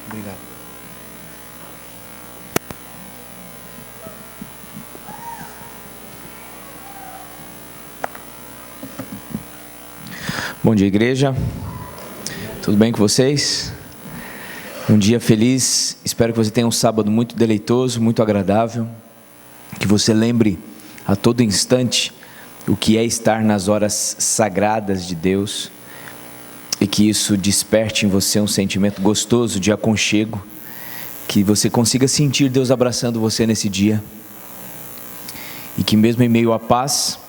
Obrigado. Bom dia, igreja. Tudo bem com vocês? Um dia feliz. Espero que você tenha um sábado muito deleitoso, muito agradável. Que você lembre a todo instante o que é estar nas horas sagradas de Deus. E que isso desperte em você um sentimento gostoso de aconchego. Que você consiga sentir Deus abraçando você nesse dia. E que mesmo em meio à paz,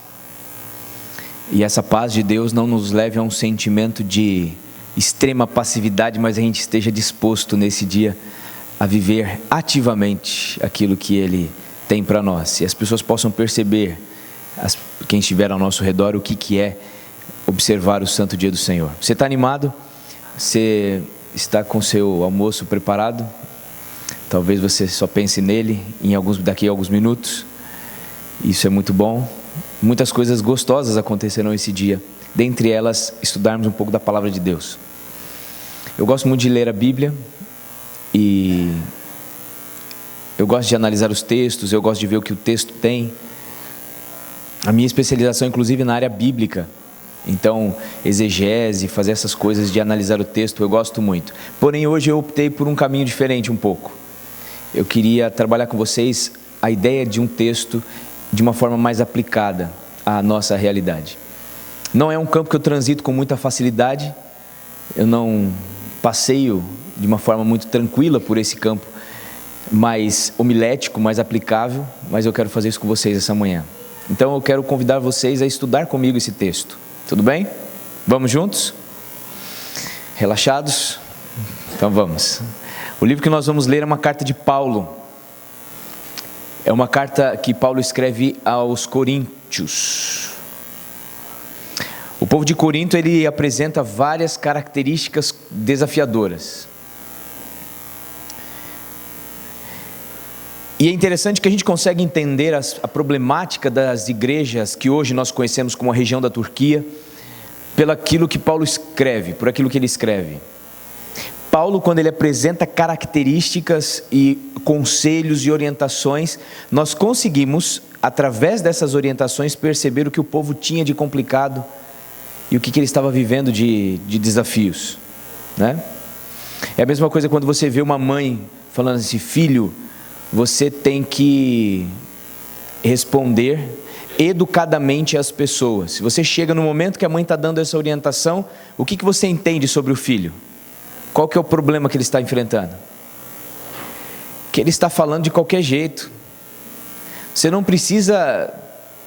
e essa paz de Deus não nos leve a um sentimento de extrema passividade, mas a gente esteja disposto nesse dia a viver ativamente aquilo que Ele tem para nós. E as pessoas possam perceber, quem estiver ao nosso redor, o que é observar o santo dia do Senhor. Você está animado? Você está com seu almoço preparado? Talvez você só pense nele daqui a alguns minutos. Isso é muito bom. Muitas coisas gostosas acontecerão esse dia. Dentre elas, estudarmos um pouco da palavra de Deus. Eu gosto muito de ler a Bíblia. E eu gosto de analisar os textos. Eu gosto de ver o que o texto tem. A minha especialização, inclusive, na área bíblica. Então, exegese, fazer essas coisas de analisar o texto, eu gosto muito. Porém, hoje eu optei por um caminho diferente um pouco. Eu queria trabalhar com vocês a ideia de um texto de uma forma mais aplicada à nossa realidade. Não é um campo que eu transito com muita facilidade, eu não passeio de uma forma muito tranquila por esse campo, mais homilético, mais aplicável, mas eu quero fazer isso com vocês essa manhã. Então eu quero convidar vocês a estudar comigo esse texto, tudo bem? Vamos juntos? Relaxados? Então vamos. O livro que nós vamos ler é uma carta de Paulo. É uma carta que Paulo escreve aos Coríntios. O povo de Corinto, ele apresenta várias características desafiadoras. E é interessante que a gente consegue entender a problemática das igrejas que hoje nós conhecemos como a região da Turquia, pelo aquilo que Paulo escreve, por aquilo que ele escreve. Paulo, quando ele apresenta características e conselhos e orientações, nós conseguimos, através dessas orientações, perceber o que o povo tinha de complicado e o que ele estava vivendo de desafios, né? É a mesma coisa quando você vê uma mãe falando assim: filho, você tem que responder educadamente às pessoas. Se você chega no momento que a mãe está dando essa orientação, o que você entende sobre o filho? Qual que é o problema que ele está enfrentando? Que ele está falando de qualquer jeito. Você não precisa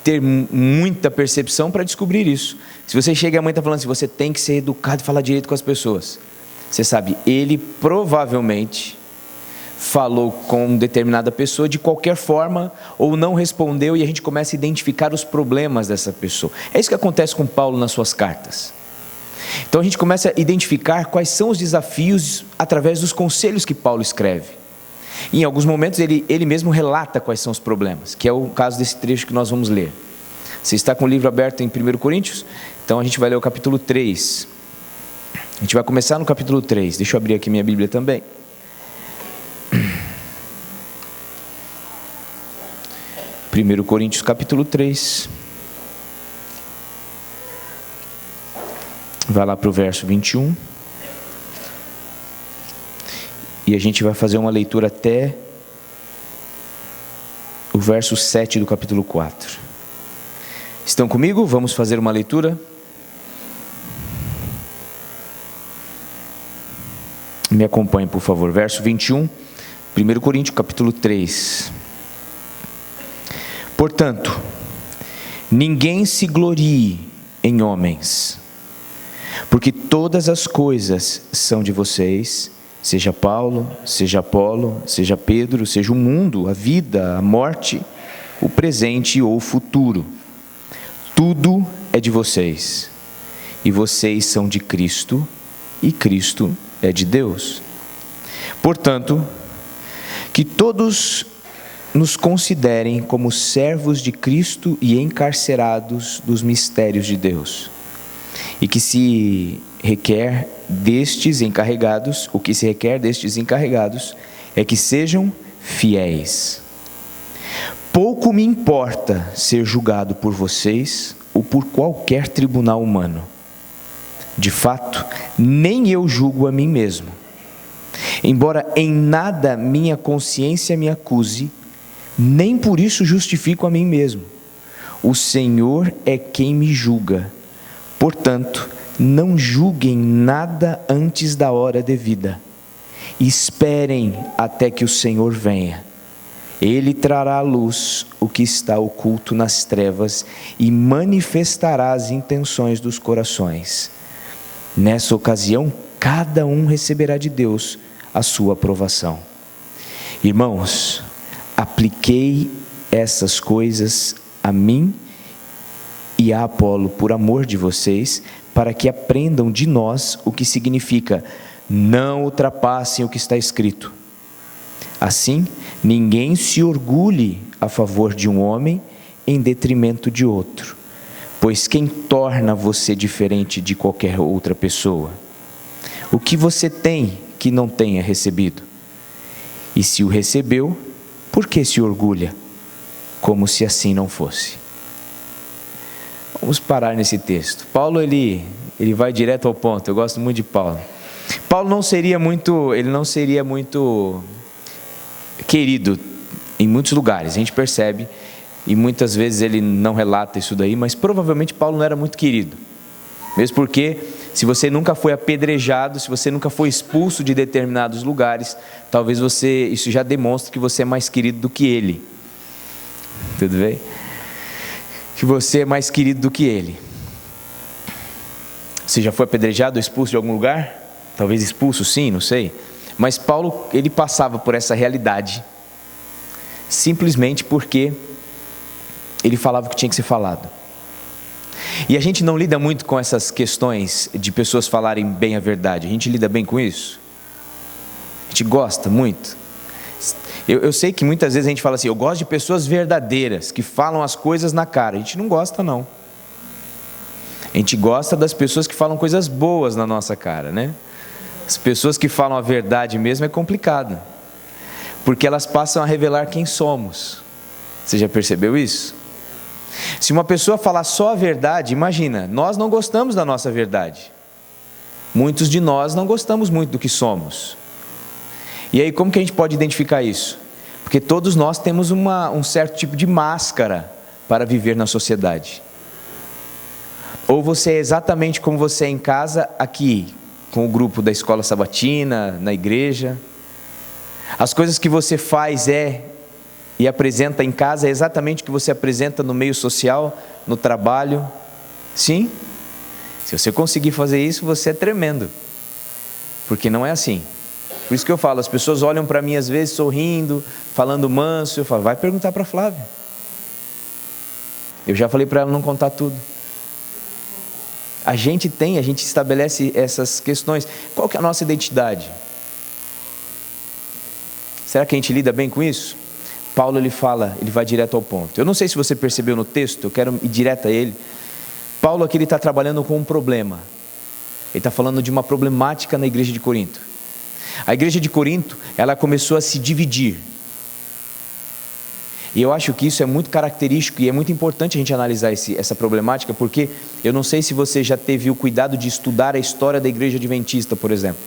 ter muita percepção para descobrir isso. Se você chega e a mãe está falando assim: você tem que ser educado e falar direito com as pessoas. Você sabe, ele provavelmente falou com determinada pessoa de qualquer forma, ou não respondeu, e a gente começa a identificar os problemas dessa pessoa. É isso que acontece com Paulo nas suas cartas. Então a gente começa a identificar quais são os desafios através dos conselhos que Paulo escreve. E em alguns momentos ele mesmo relata quais são os problemas, que é o caso desse trecho que nós vamos ler. Você está com o livro aberto em 1 Coríntios? Então a gente vai ler o capítulo 3. A gente vai começar no capítulo 3. Deixa eu abrir aqui minha Bíblia também. 1 Coríntios capítulo 3. Vai lá para o verso 21. E a gente vai fazer uma leitura até o verso 7 do capítulo 4. Estão comigo? Vamos fazer uma leitura? Me acompanhe, por favor. Verso 21, 1 Coríntios capítulo 3. Portanto, ninguém se glorie em homens, porque todas as coisas são de vocês, seja Paulo, seja Apolo, seja Pedro, seja o mundo, a vida, a morte, o presente ou o futuro. Tudo é de vocês, e vocês são de Cristo, e Cristo é de Deus. Portanto, que todos nos considerem como servos de Cristo e encarcerados dos mistérios de Deus. e que se requer destes encarregados, o que se requer destes encarregados é que sejam fiéis. Pouco me importa ser julgado por vocês ou por qualquer tribunal humano. De fato, nem eu julgo a mim mesmo. Embora em nada minha consciência me acuse, nem por isso justifico a mim mesmo. O Senhor é quem me julga. Portanto, não julguem nada antes da hora devida. Esperem até que o Senhor venha. Ele trará à luz o que está oculto nas trevas e manifestará as intenções dos corações. Nessa ocasião, cada um receberá de Deus a sua aprovação. Irmãos, apliquei essas coisas a mim e a Apolo por amor de vocês, para que aprendam de nós o que significa: não ultrapassem o que está escrito. Assim, ninguém se orgulhe a favor de um homem em detrimento de outro, pois quem torna você diferente de qualquer outra pessoa? O que você tem que não tenha recebido? E se o recebeu, por que se orgulha? Como se assim não fosse. Vamos parar nesse texto. Paulo, ele vai direto ao ponto. Eu gosto muito de Paulo. Paulo não seria muito querido em muitos lugares, a gente percebe, e muitas vezes ele não relata isso daí, mas provavelmente Paulo não era muito querido, mesmo porque se você nunca foi apedrejado, se você nunca foi expulso de determinados lugares, talvez isso já demonstre que você é mais querido do que ele. Tudo bem? Que você é mais querido do que ele. Você já foi apedrejado ou expulso de algum lugar? Talvez expulso, sim, não sei. Mas Paulo, ele passava por essa realidade simplesmente porque ele falava o que tinha que ser falado. E a gente não lida muito com essas questões de pessoas falarem bem a verdade. A gente lida bem com isso? A gente gosta muito? Eu sei que muitas vezes a gente fala assim: eu gosto de pessoas verdadeiras, que falam as coisas na cara. A gente não gosta, não. A gente gosta das pessoas que falam coisas boas na nossa cara, né? As pessoas que falam a verdade mesmo é complicado, porque elas passam a revelar quem somos. Você já percebeu isso? Se uma pessoa falar só a verdade, imagina, nós não gostamos da nossa verdade. Muitos de nós não gostamos muito do que somos. E aí, como que a gente pode identificar isso? Porque todos nós temos um certo tipo de máscara para viver na sociedade. Ou você é exatamente como você é em casa, aqui, com o grupo da escola sabatina, na igreja. As coisas que você faz e apresenta em casa é exatamente o que você apresenta no meio social, no trabalho. Sim? Se você conseguir fazer isso, você é tremendo. Porque não é assim. Por isso que eu falo, as pessoas olham para mim às vezes sorrindo, falando manso, eu falo: vai perguntar para a Flávia. Eu já falei para ela não contar tudo. A gente estabelece essas questões. Qual que é a nossa identidade? Será que a gente lida bem com isso? Paulo, ele vai direto ao ponto. Eu não sei se você percebeu no texto, eu quero ir direto a ele. Paulo aqui, ele está trabalhando com um problema. Ele está falando de uma problemática na igreja de Corinto. A igreja de Corinto, ela começou a se dividir. E eu acho que isso é muito característico e é muito importante a gente analisar essa problemática, porque eu não sei se você já teve o cuidado de estudar a história da igreja adventista, por exemplo.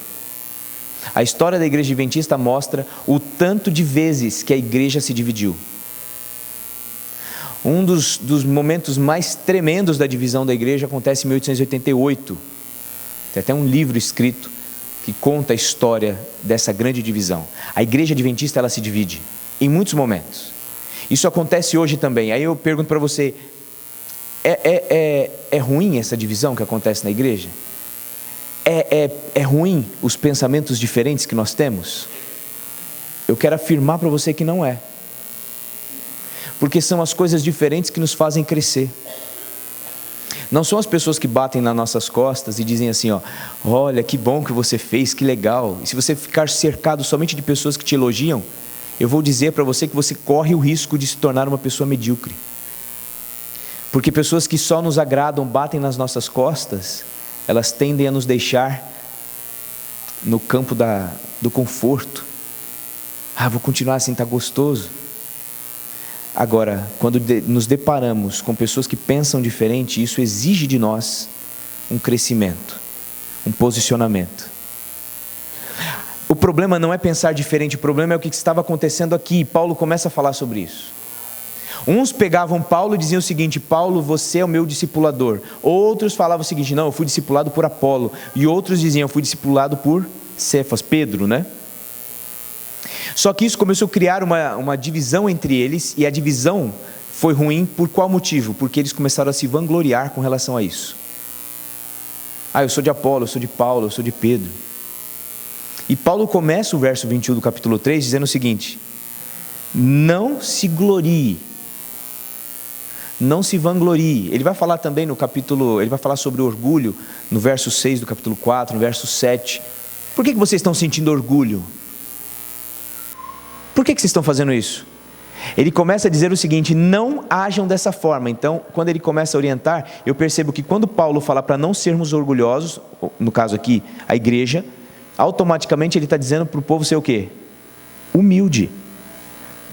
A história da igreja adventista mostra o tanto de vezes que a igreja se dividiu. Um dos momentos mais tremendos da divisão da igreja acontece em 1888. Tem até um livro escrito que conta a história dessa grande divisão. A igreja adventista, ela se divide em muitos momentos. Isso acontece hoje também. Aí eu pergunto para você: é ruim essa divisão que acontece na igreja? É ruim os pensamentos diferentes que nós temos? Eu quero afirmar para você que não é. Porque são as coisas diferentes que nos fazem crescer. Não são as pessoas que batem nas nossas costas e dizem assim: olha, que bom que você fez, que legal. E se você ficar cercado somente de pessoas que te elogiam, eu vou dizer para você que você corre o risco de se tornar uma pessoa medíocre. Porque pessoas que só nos agradam, batem nas nossas costas, elas tendem a nos deixar no campo do conforto. Vou continuar assim, está gostoso. Agora, quando nos deparamos com pessoas que pensam diferente, isso exige de nós um crescimento, um posicionamento. O problema não é pensar diferente, o problema é o que estava acontecendo aqui. Paulo começa a falar sobre isso. Uns pegavam Paulo e diziam o seguinte: Paulo, você é o meu discipulador. Outros falavam o seguinte: não, eu fui discipulado por Apolo. E outros diziam: eu fui discipulado por Cefas, Pedro, né? Só que isso começou a criar uma divisão entre eles, e a divisão foi ruim por qual motivo? Porque eles começaram a se vangloriar com relação a isso. Eu sou de Apolo, eu sou de Paulo, eu sou de Pedro. E Paulo começa o verso 21 do capítulo 3 dizendo o seguinte: não se glorie, não se vanglorie. Ele vai falar também ele vai falar sobre orgulho no verso 6 do capítulo 4, no verso 7. Por que vocês estão sentindo orgulho? Por que vocês estão fazendo isso? Ele começa a dizer o seguinte: não ajam dessa forma. Então, quando ele começa a orientar, eu percebo que quando Paulo fala para não sermos orgulhosos, no caso aqui, a igreja, automaticamente ele está dizendo para o povo ser o quê? Humilde.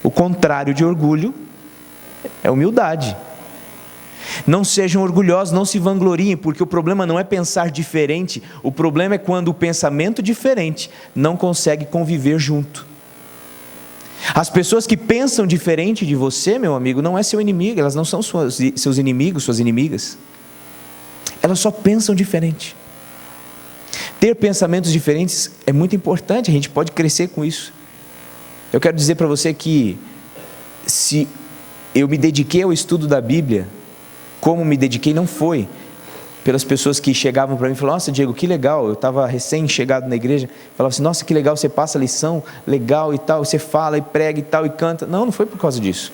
O contrário de orgulho é humildade. Não sejam orgulhosos, não se vangloriem, porque o problema não é pensar diferente, o problema é quando o pensamento diferente não consegue conviver junto. As pessoas que pensam diferente de você, meu amigo, não é seu inimigo, elas não são seus inimigos, suas inimigas. Elas só pensam diferente. Ter pensamentos diferentes é muito importante, a gente pode crescer com isso. Eu quero dizer para você que se eu me dediquei ao estudo da Bíblia, como me dediquei não foi pelas pessoas que chegavam para mim e falavam: nossa, Diego, que legal, eu estava recém-chegado na igreja, falava assim: nossa, que legal, você passa a lição, legal e tal, você fala e prega e tal e canta. Não foi por causa disso.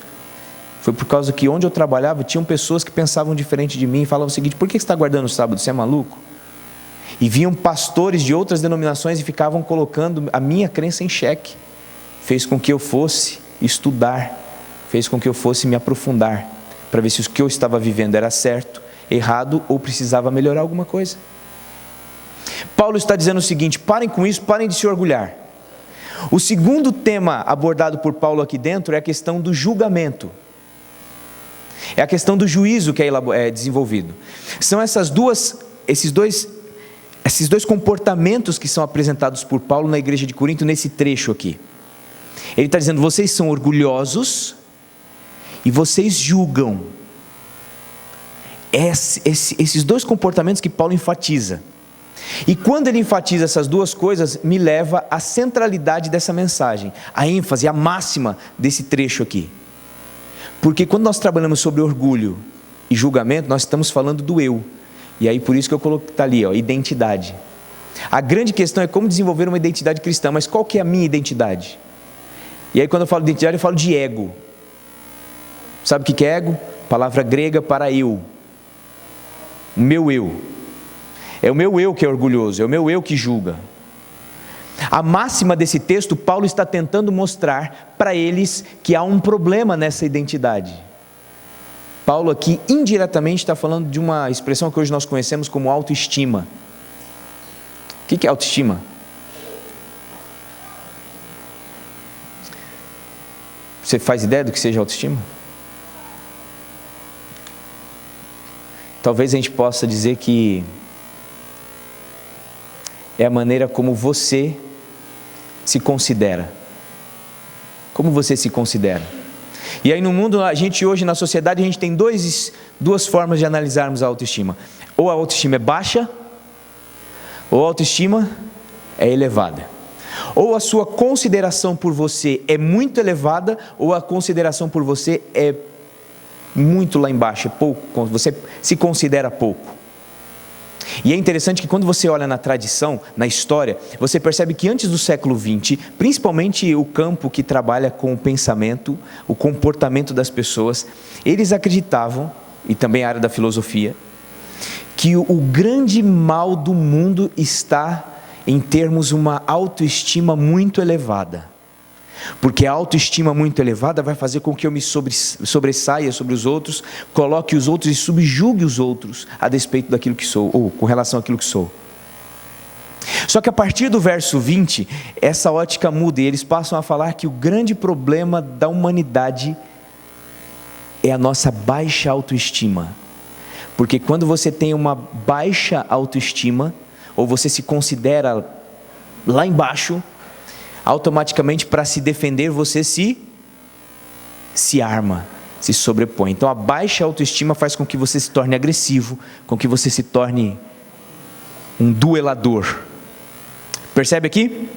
Foi por causa que onde eu trabalhava, tinham pessoas que pensavam diferente de mim e falavam o seguinte: por que você está guardando o sábado, você é maluco? E vinham pastores de outras denominações e ficavam colocando a minha crença em xeque. Fez com que eu fosse estudar, fez com que eu fosse me aprofundar, para ver se o que eu estava vivendo era certo, errado ou precisava melhorar alguma coisa. Paulo está dizendo o seguinte: parem com isso, parem de se orgulhar. O segundo tema abordado por Paulo aqui dentro é a questão do julgamento. É a questão do juízo que é desenvolvido. São esses dois comportamentos que são apresentados por Paulo na igreja de Corinto nesse trecho aqui. Ele está dizendo: vocês são orgulhosos e vocês julgam. Esses dois comportamentos que Paulo enfatiza. E quando ele enfatiza essas duas coisas, me leva à centralidade dessa mensagem, a ênfase, a máxima desse trecho aqui. Porque quando nós trabalhamos sobre orgulho e julgamento, nós estamos falando do eu. E aí por isso que eu coloquei, está ali, identidade. A grande questão é como desenvolver uma identidade cristã, mas qual que é a minha identidade? E aí quando eu falo de identidade, eu falo de ego. Sabe o que é ego? Palavra grega para eu. O meu eu. É o meu eu que é orgulhoso, é o meu eu que julga. A máxima desse texto, Paulo está tentando mostrar para eles que há um problema nessa identidade. Paulo aqui indiretamente está falando de uma expressão que hoje nós conhecemos como autoestima. O que é autoestima? Você faz ideia do que seja autoestima? Talvez a gente possa dizer que é a maneira como você se considera. Como você se considera. E aí no mundo, a gente hoje na sociedade, a gente tem duas formas de analisarmos a autoestima. Ou a autoestima é baixa, ou a autoestima é elevada. Ou a sua consideração por você é muito elevada, ou a consideração por você é muito lá embaixo, é pouco, você se considera pouco. E é interessante que quando você olha na tradição, na história, você percebe que antes do século XX, principalmente o campo que trabalha com o pensamento, o comportamento das pessoas, eles acreditavam, e também a área da filosofia, que o grande mal do mundo está em termos uma autoestima muito elevada. Porque a autoestima muito elevada vai fazer com que eu me sobressaia sobre os outros, coloque os outros e subjugue os outros a despeito daquilo que sou, ou com relação àquilo que sou. Só que a partir do verso 20, essa ótica muda e eles passam a falar que o grande problema da humanidade é a nossa baixa autoestima. Porque quando você tem uma baixa autoestima, ou você se considera lá embaixo, automaticamente para se defender você se arma, se sobrepõe. Então a baixa autoestima faz com que você se torne agressivo, com que você se torne um duelador. Percebe aqui?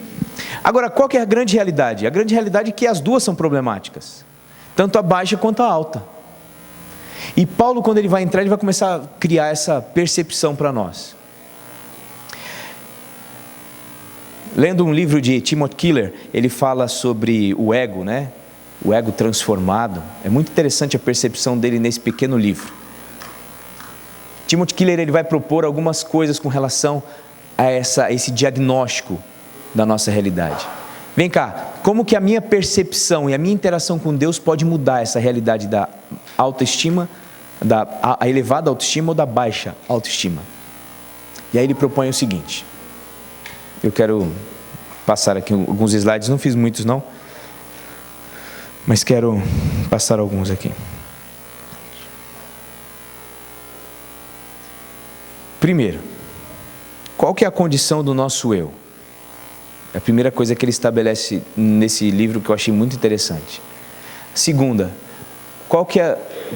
Agora, qual que é a grande realidade? A grande realidade é que as duas são problemáticas, tanto a baixa quanto a alta. E Paulo, quando ele vai entrar, ele vai começar a criar essa percepção para nós. Lendo um livro de Timothy Keller, ele fala sobre o ego, né? O ego transformado. É muito interessante a percepção dele nesse pequeno livro. Timothy Keller, ele vai propor algumas coisas com relação a esse diagnóstico da nossa realidade. Vem cá, como que a minha percepção e a minha interação com Deus pode mudar essa realidade da autoestima, a elevada autoestima ou da baixa autoestima? E aí ele propõe o seguinte. Eu quero passar aqui alguns slides, não fiz muitos não, mas quero passar alguns aqui. Primeiro, qual que é a condição do nosso eu? É a primeira coisa que ele estabelece nesse livro que eu achei muito interessante. Segunda,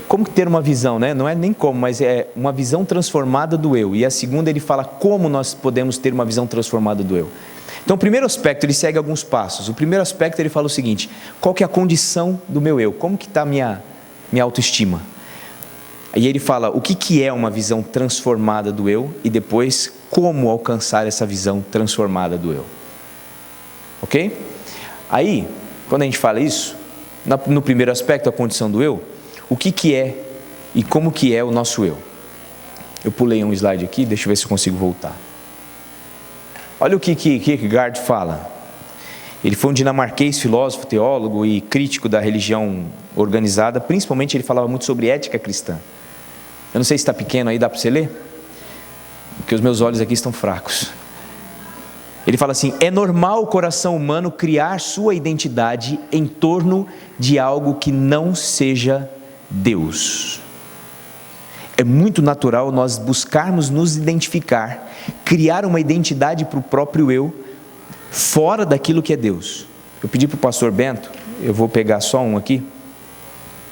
como ter uma visão, né? Não é nem como, mas é uma visão transformada do eu. E a segunda, ele fala como nós podemos ter uma visão transformada do eu. Então, o primeiro aspecto, ele segue alguns passos. O primeiro aspecto, ele fala o seguinte: qual que é a condição do meu eu? Como que está a minha autoestima? Aí ele fala o que é uma visão transformada do eu e depois como alcançar essa visão transformada do eu. Ok? Aí, quando a gente fala isso, no primeiro aspecto, a condição do eu, o que é e como que é o nosso eu? Eu pulei um slide aqui, deixa eu ver se eu consigo voltar. Olha o que Kierkegaard fala. Ele foi um dinamarquês, filósofo, teólogo e crítico da religião organizada. Principalmente ele falava muito sobre ética cristã. Eu não sei se está pequeno aí, dá para você ler? Porque os meus olhos aqui estão fracos. Ele fala assim: é normal o coração humano criar sua identidade em torno de algo que não seja Deus. É muito natural nós buscarmos nos identificar, criar uma identidade para o próprio eu, fora daquilo que é Deus. Eu pedi para o pastor Bento, eu vou pegar só um aqui,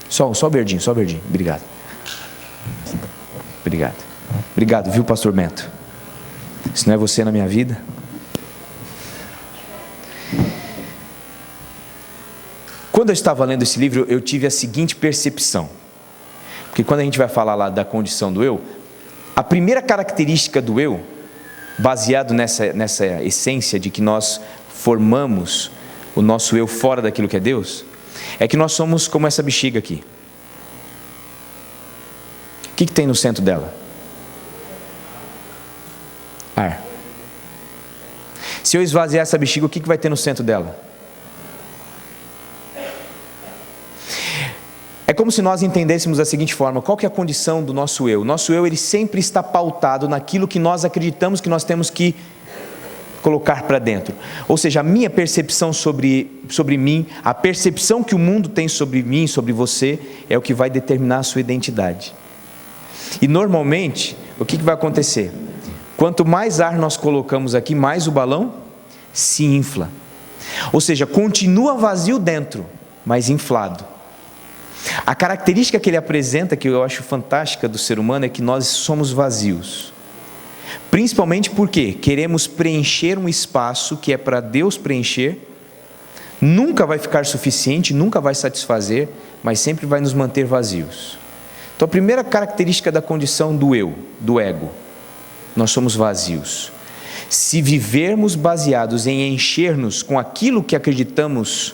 só verdinho, obrigado. Obrigado, viu, pastor Bento? Se não é você na minha vida. Quando eu estava lendo esse livro, eu tive a seguinte percepção. Porque quando a gente vai falar lá da condição do eu, a primeira característica do eu, baseado nessa essência de que nós formamos o nosso eu fora daquilo que é Deus, é que nós somos como essa bexiga aqui. O que tem no centro dela? Ar. Se eu esvaziar essa bexiga, o que vai ter no centro dela? É como se nós entendêssemos da seguinte forma: qual que é a condição do nosso eu? O nosso eu, ele sempre está pautado naquilo que nós acreditamos que nós temos que colocar para dentro. Ou seja, a minha percepção sobre mim, a percepção que o mundo tem sobre mim, sobre você, é o que vai determinar a sua identidade. E normalmente, o que vai acontecer? Quanto mais ar nós colocamos aqui, mais o balão se infla. Ou seja, continua vazio dentro, mas inflado. A característica que ele apresenta, que eu acho fantástica do ser humano, é que nós somos vazios. Principalmente porque queremos preencher um espaço que é para Deus preencher. Nunca vai ficar suficiente, nunca vai satisfazer, mas sempre vai nos manter vazios. Então a primeira característica da condição do eu, do ego: nós somos vazios. Se vivermos baseados em encher-nos com aquilo que acreditamos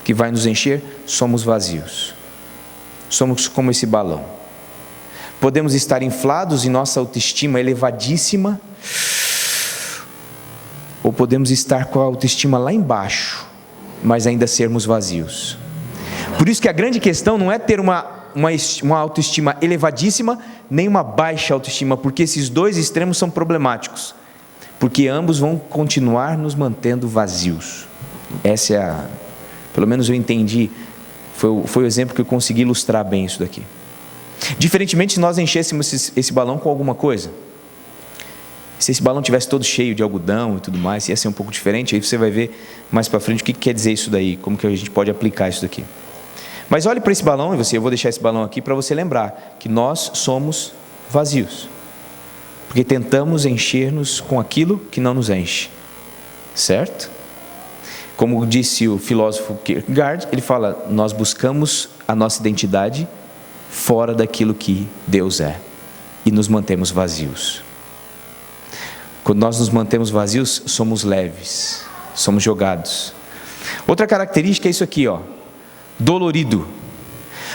que vai nos encher, somos vazios. Somos como esse balão. Podemos estar inflados em nossa autoestima elevadíssima, ou podemos estar com a autoestima lá embaixo, mas ainda sermos vazios. Por isso que a grande questão não é ter uma autoestima elevadíssima, nem uma baixa autoestima, porque esses dois extremos são problemáticos, porque ambos vão continuar nos mantendo vazios. Essa é pelo menos eu entendi, foi o exemplo que eu consegui ilustrar bem isso daqui. Diferentemente se nós enchêssemos esse balão com alguma coisa, se esse balão tivesse todo cheio de algodão e tudo mais, ia ser um pouco diferente. Aí você vai ver mais para frente o que quer dizer isso daí, como que a gente pode aplicar isso daqui. Mas olhe para esse balão, eu vou deixar esse balão aqui para você lembrar que nós somos vazios, porque tentamos encher-nos com aquilo que não nos enche, certo? Como disse o filósofo Kierkegaard, ele fala, nós buscamos a nossa identidade fora daquilo que Deus é, e nos mantemos vazios. Quando nós nos mantemos vazios, somos leves, somos jogados. Outra característica é isso aqui, ó, dolorido.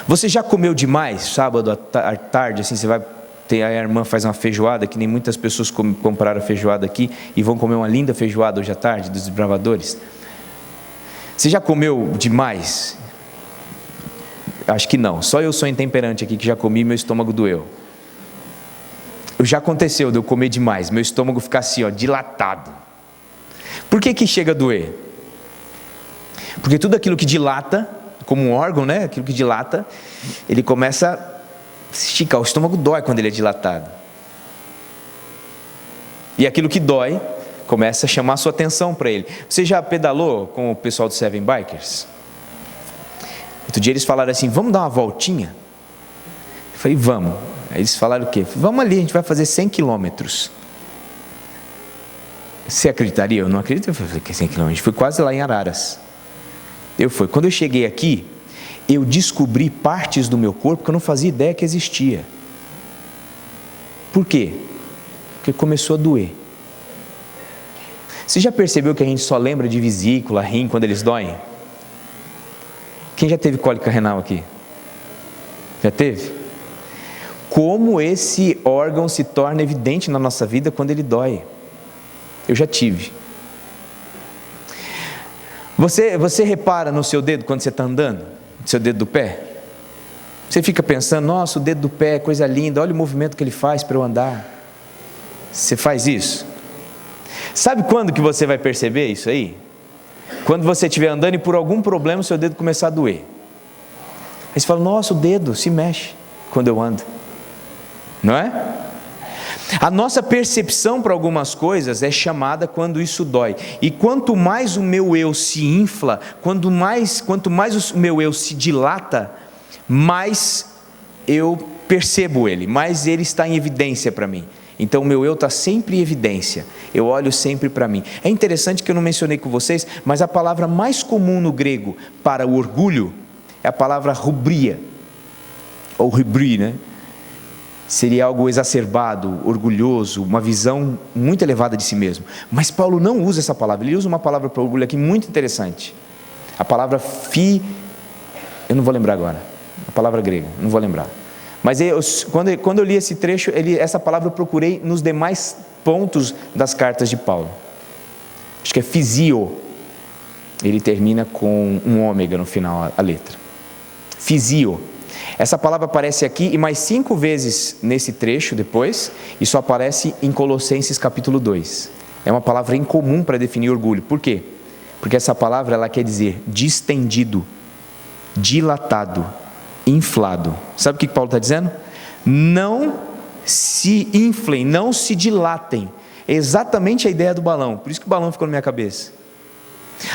Você já comeu demais, sábado à tarde, assim, você vai ter, a irmã faz uma feijoada, que nem muitas pessoas compraram a feijoada aqui, e vão comer uma linda feijoada hoje à tarde, dos desbravadores. Você já comeu demais? Acho que não, só eu sou intemperante aqui, que já comi e meu estômago doeu. Já aconteceu de eu comer demais, meu estômago ficar assim, ó, dilatado. Por que chega a doer? Porque tudo aquilo que dilata, como um órgão, né? Aquilo que dilata, ele começa a se esticar. O estômago dói quando ele é dilatado. E aquilo que dói começa a chamar a sua atenção para ele. Você já pedalou com o pessoal do Seven Bikers? Outro dia eles falaram assim, vamos dar uma voltinha? Eu falei, vamos. Aí eles falaram o quê? Vamos ali, a gente vai fazer 100 quilômetros. Você acreditaria? Eu não acredito. Eu falei, que 100 quilômetros? A gente foi quase lá em Araras. Quando eu cheguei aqui, eu descobri partes do meu corpo que eu não fazia ideia que existia. Por quê? Porque começou a doer. Você já percebeu que a gente só lembra de vesícula, rim, quando eles doem? Quem já teve cólica renal aqui? Já teve? Como esse órgão se torna evidente na nossa vida quando ele dói. Eu já tive. Você repara no seu dedo quando você está andando? No seu dedo do pé? Você fica pensando, nossa, o dedo do pé é coisa linda, olha o movimento que ele faz para eu andar. Você faz isso? Sabe quando que você vai perceber isso aí? Quando você estiver andando e por algum problema o seu dedo começar a doer. Aí você fala, nossa, o dedo se mexe quando eu ando. Não é? A nossa percepção para algumas coisas é chamada quando isso dói. E quanto mais o meu eu se infla, quanto mais o meu eu se dilata, mais eu percebo ele, mais ele está em evidência para mim. Então o meu eu está sempre em evidência, eu olho sempre para mim. É interessante que eu não mencionei com vocês, mas a palavra mais comum no grego para o orgulho é a palavra rubria, ou rubri, né? Seria algo exacerbado, orgulhoso, uma visão muito elevada de si mesmo. Mas Paulo não usa essa palavra, ele usa uma palavra para orgulho aqui muito interessante. A palavra eu não vou lembrar agora, a palavra grega, não vou lembrar. Mas quando eu li esse trecho, essa palavra eu procurei nos demais pontos das cartas de Paulo. Acho que é fisio. Ele termina com um ômega no final, a letra. Fisio. Essa palavra aparece aqui e mais 5 vezes nesse trecho depois, e só aparece em Colossenses capítulo 2. É uma palavra incomum para definir orgulho. Por quê? Porque essa palavra ela quer dizer distendido, dilatado, inflado. Sabe o que Paulo está dizendo? Não se inflem, não se dilatem. É exatamente a ideia do balão. Por isso que o balão ficou na minha cabeça.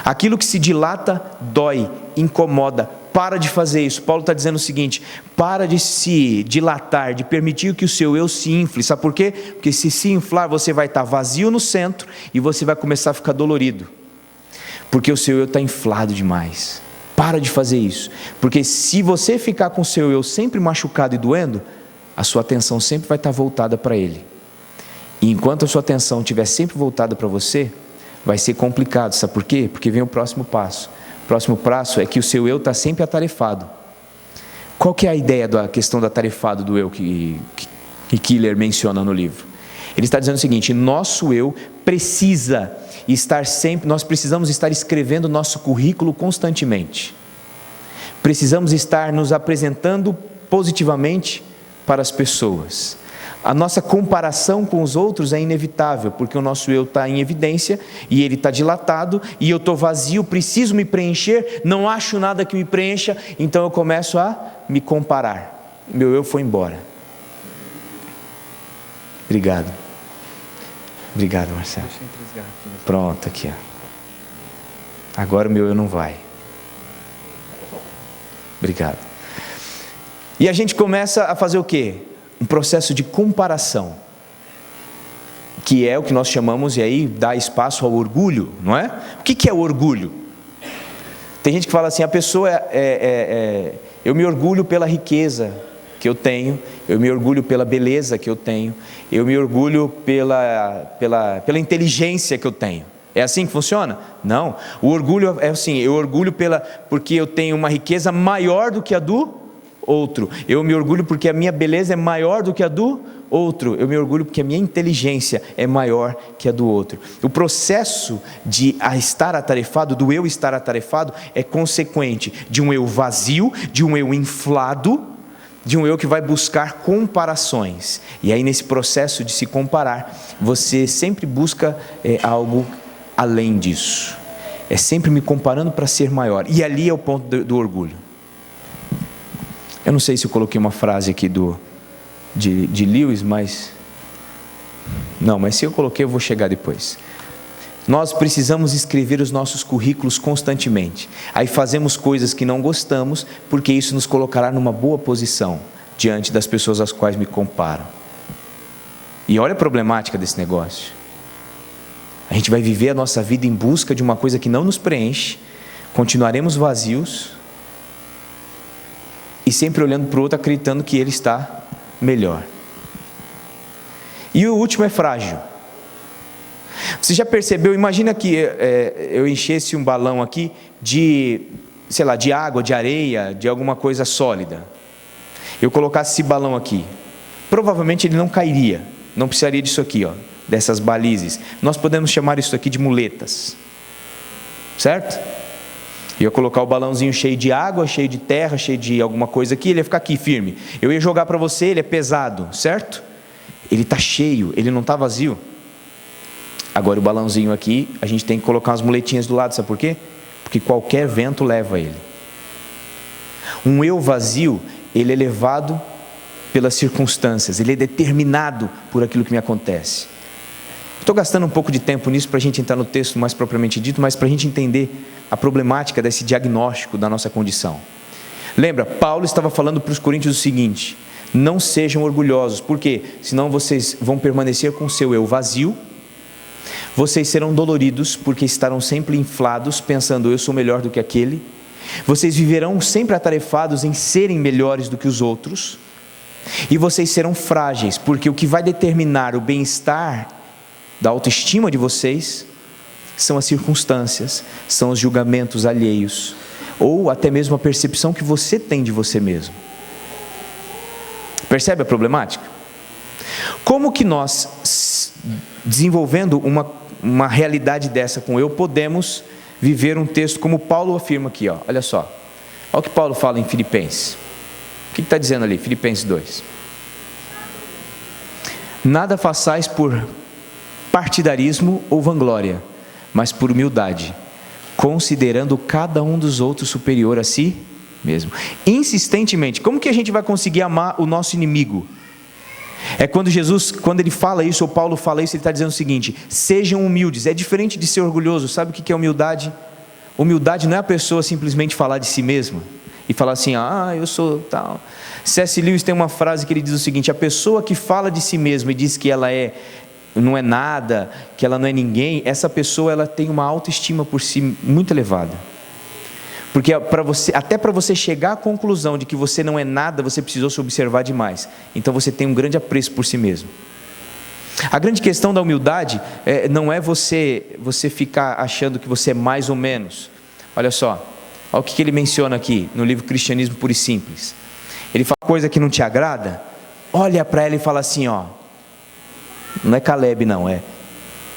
Aquilo que se dilata dói, incomoda. Para de fazer isso. Paulo está dizendo o seguinte: para de se dilatar, de permitir que o seu eu se infle. Sabe por quê? Porque se inflar, você vai estar vazio no centro e você vai começar a ficar dolorido, porque o seu eu está inflado demais. Para de fazer isso, porque se você ficar com o seu eu sempre machucado e doendo, a sua atenção sempre vai estar voltada para ele. E enquanto a sua atenção estiver sempre voltada para você, vai ser complicado. Sabe por quê? Porque vem o próximo passo. O próximo passo é que o seu eu está sempre atarefado. Qual que é a ideia da questão do atarefado do eu que Keeler menciona no livro? Ele está dizendo o seguinte: nosso eu precisa estar sempre, nós precisamos estar escrevendo nosso currículo constantemente. Precisamos estar nos apresentando positivamente para as pessoas. A nossa comparação com os outros é inevitável, porque o nosso eu está em evidência, e ele está dilatado, e eu estou vazio, preciso me preencher, não acho nada que me preencha, então eu começo a me comparar. Meu eu foi embora. Obrigado. Obrigado, Marcelo. Pronto, aqui, ó. Agora o meu eu não vai. Obrigado. E a gente começa a fazer o quê? Um processo de comparação, que é o que nós chamamos, e aí dá espaço ao orgulho, não é? O que é o orgulho? Tem gente que fala assim, a pessoa eu me orgulho pela riqueza que eu tenho, eu me orgulho pela beleza que eu tenho, eu me orgulho pela inteligência que eu tenho. É assim que funciona? Não. O orgulho é assim, eu orgulho porque eu tenho uma riqueza maior do que a do outro. Eu me orgulho porque a minha beleza é maior do que a do outro. Eu me orgulho porque a minha inteligência é maior que a do outro. O processo de estar atarefado, do eu estar atarefado, é consequente de um eu vazio, de um eu inflado, de um eu que vai buscar comparações. E aí nesse processo de se comparar, você sempre busca algo além disso. É sempre me comparando para ser maior. E ali é o ponto do orgulho. Eu não sei se eu coloquei uma frase aqui de Lewis, mas... Não, mas se eu coloquei, eu vou chegar depois. Nós precisamos escrever os nossos currículos constantemente. Aí fazemos coisas que não gostamos, porque isso nos colocará numa boa posição diante das pessoas às quais me comparam. E olha a problemática desse negócio. A gente vai viver a nossa vida em busca de uma coisa que não nos preenche, continuaremos vazios, e sempre olhando para o outro, acreditando que ele está melhor. E o último é frágil. Você já percebeu? Imagina que eu enchesse um balão aqui de água, de areia, de alguma coisa sólida. Eu colocasse esse balão aqui. Provavelmente ele não cairia. Não precisaria disso aqui, ó, dessas balizes. Nós podemos chamar isso aqui de muletas. Certo? Eu ia colocar o balãozinho cheio de água, cheio de terra, cheio de alguma coisa aqui, ele ia ficar aqui firme. Eu ia jogar para você, ele é pesado, certo? Ele está cheio, ele não está vazio. Agora o balãozinho aqui, a gente tem que colocar umas muletinhas do lado, sabe por quê? Porque qualquer vento leva ele. Um eu vazio, ele é levado pelas circunstâncias, ele é determinado por aquilo que me acontece. Estou gastando um pouco de tempo nisso para a gente entrar no texto mais propriamente dito, mas para a gente entender a problemática desse diagnóstico da nossa condição. Lembra, Paulo estava falando para os coríntios o seguinte: não sejam orgulhosos, porque senão vocês vão permanecer com o seu eu vazio, vocês serão doloridos porque estarão sempre inflados, pensando eu sou melhor do que aquele, vocês viverão sempre atarefados em serem melhores do que os outros, e vocês serão frágeis, porque o que vai determinar o bem-estar da autoestima de vocês são as circunstâncias, são os julgamentos alheios, ou até mesmo a percepção que você tem de você mesmo. Percebe a problemática? Como que nós, desenvolvendo uma realidade dessa com eu, podemos viver um texto como Paulo afirma aqui, ó, olha só. Olha o que Paulo fala em Filipenses. O que está dizendo ali? Filipenses 2. Nada façais por partidarismo ou vanglória, mas por humildade, considerando cada um dos outros superior a si mesmo. Insistentemente. Como que a gente vai conseguir amar o nosso inimigo? É quando ele fala isso, ou Paulo fala isso, ele está dizendo o seguinte: sejam humildes. É diferente de ser orgulhoso. Sabe o que é humildade? Humildade não é a pessoa simplesmente falar de si mesma e falar assim, eu sou tal. C.S. Lewis tem uma frase que ele diz o seguinte: a pessoa que fala de si mesma e diz que ela não é nada, que ela não é ninguém, essa pessoa ela tem uma autoestima por si muito elevada. Porque até para você chegar à conclusão de que você não é nada, você precisou se observar demais. Então você tem um grande apreço por si mesmo. A grande questão da humildade não é você ficar achando que você é mais ou menos. Olha só, olha o que ele menciona aqui no livro Cristianismo Puro e Simples. Ele fala coisa que não te agrada, olha para ela e fala assim, Não é Caleb, não, é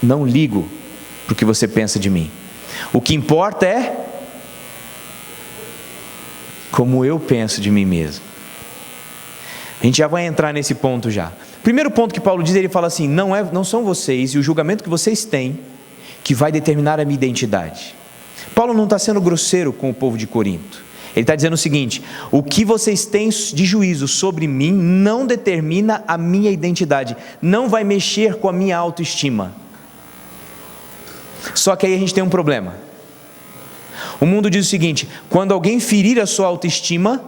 não ligo para o que você pensa de mim. O que importa é como eu penso de mim mesmo. A gente já vai entrar nesse ponto já. Primeiro ponto que Paulo diz, ele fala assim, não são vocês e o julgamento que vocês têm que vai determinar a minha identidade. Paulo não está sendo grosseiro com o povo de Corinto. Ele está dizendo o seguinte, o que vocês têm de juízo sobre mim não determina a minha identidade, não vai mexer com a minha autoestima. Só que aí a gente tem um problema. O mundo diz o seguinte, quando alguém ferir a sua autoestima,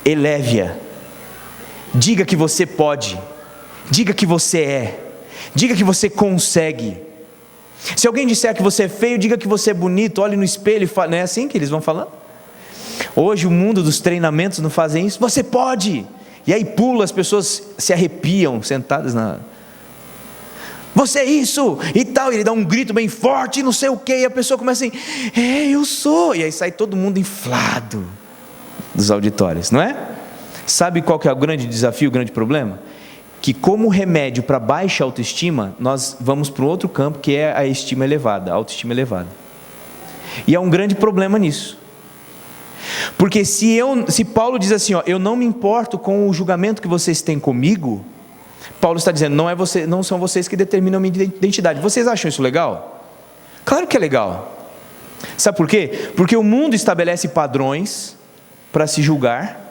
eleve-a, diga que você pode, diga que você é, diga que você consegue. Se alguém disser que você é feio, diga que você é bonito, olhe no espelho e fale, não é assim que eles vão falando? Hoje o mundo dos treinamentos não fazem isso, você pode, e aí pula, as pessoas se arrepiam, sentadas na... Você é isso, e tal, e ele dá um grito bem forte, não sei o que, e a pessoa começa assim, eu sou, e aí sai todo mundo inflado dos auditórios, não é? Sabe qual que é o grande desafio, o grande problema? Que como remédio para baixa autoestima, nós vamos para um outro campo que é a estima elevada, a autoestima elevada. E há um grande problema nisso. Porque se Paulo diz assim, eu não me importo com o julgamento que vocês têm comigo, Paulo está dizendo, não são vocês que determinam a minha identidade. Vocês acham isso legal? Claro que é legal. Sabe por quê? Porque o mundo estabelece padrões para se julgar,